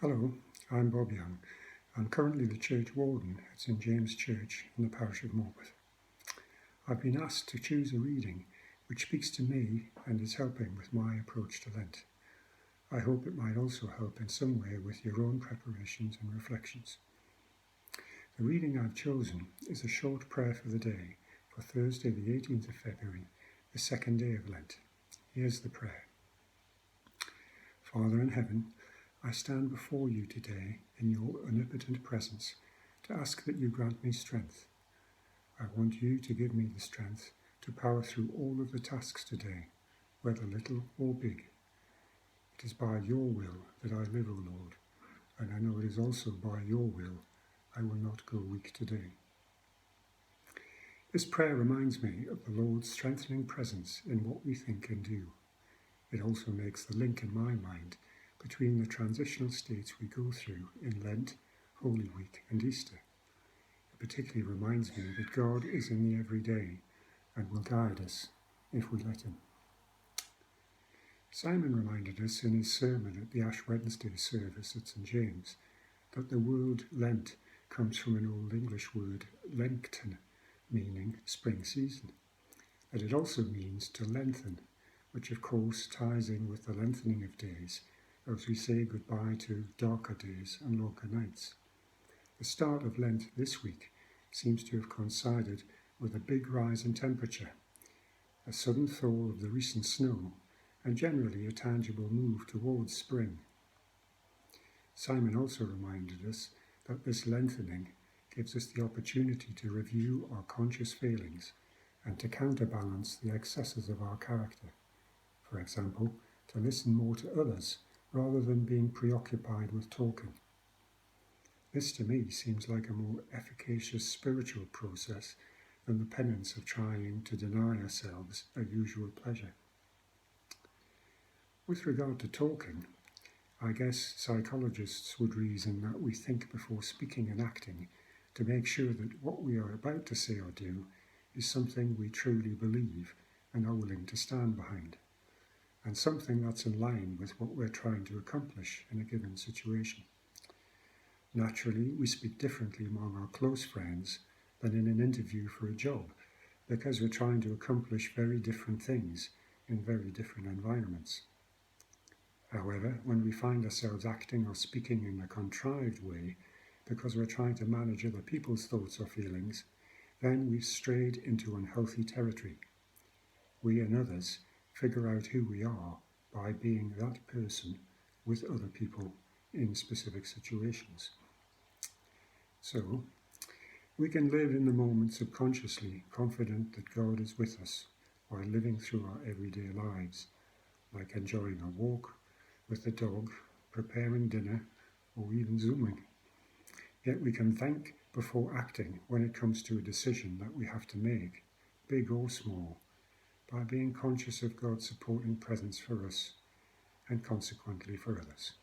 Hello, I'm Bob Young. I'm currently the church warden at St James Church in the parish of Morpeth. I've been asked to choose a reading which speaks to me and is helping with my approach to Lent. I hope it might also help in some way with your own preparations and reflections. The reading I've chosen is a short prayer for the day for Thursday the 18th of February, the second day of Lent. Here's the prayer. Father in heaven, I stand before you today in your omnipotent presence to ask that you grant me strength. I want you to give me the strength to power through all of the tasks today, whether little or big. It is by your will that I live, O Lord, and I know it is also by your will I will not go weak today. This prayer reminds me of the Lord's strengthening presence in what we think and do. It also makes the link in my mind between the transitional states we go through in Lent, Holy Week and Easter. It particularly reminds me that God is in the everyday and will guide us if we let him. Simon reminded us in his sermon at the Ash Wednesday service at St James that the word Lent comes from an Old English word lengthen, meaning spring season. That it also means to lengthen, which of course ties in with the lengthening of days as we say goodbye to darker days and longer nights. The start of Lent this week seems to have coincided with a big rise in temperature, a sudden thaw of the recent snow, and generally a tangible move towards spring. Simon also reminded us that this lengthening gives us the opportunity to review our conscious failings and to counterbalance the excesses of our character. For example, to listen more to others rather than being preoccupied with talking. This to me seems like a more efficacious spiritual process than the penance of trying to deny ourselves a usual pleasure. With regard to talking, I guess psychologists would reason that we think before speaking and acting to make sure that what we are about to say or do is something we truly believe and are willing to stand behind, and something that's in line with what we're trying to accomplish in a given situation. Naturally, we speak differently among our close friends than in an interview for a job, because we're trying to accomplish very different things in very different environments. However, when we find ourselves acting or speaking in a contrived way because we're trying to manage other people's thoughts or feelings, then we've strayed into unhealthy territory. We and others figure out who we are by being that person with other people in specific situations. So, we can live in the moment subconsciously, confident that God is with us while living through our everyday lives, like enjoying a walk with the dog, preparing dinner, or even Zooming. Yet we can thank before acting when it comes to a decision that we have to make, big or small, by being conscious of God's supporting presence for us and consequently for others.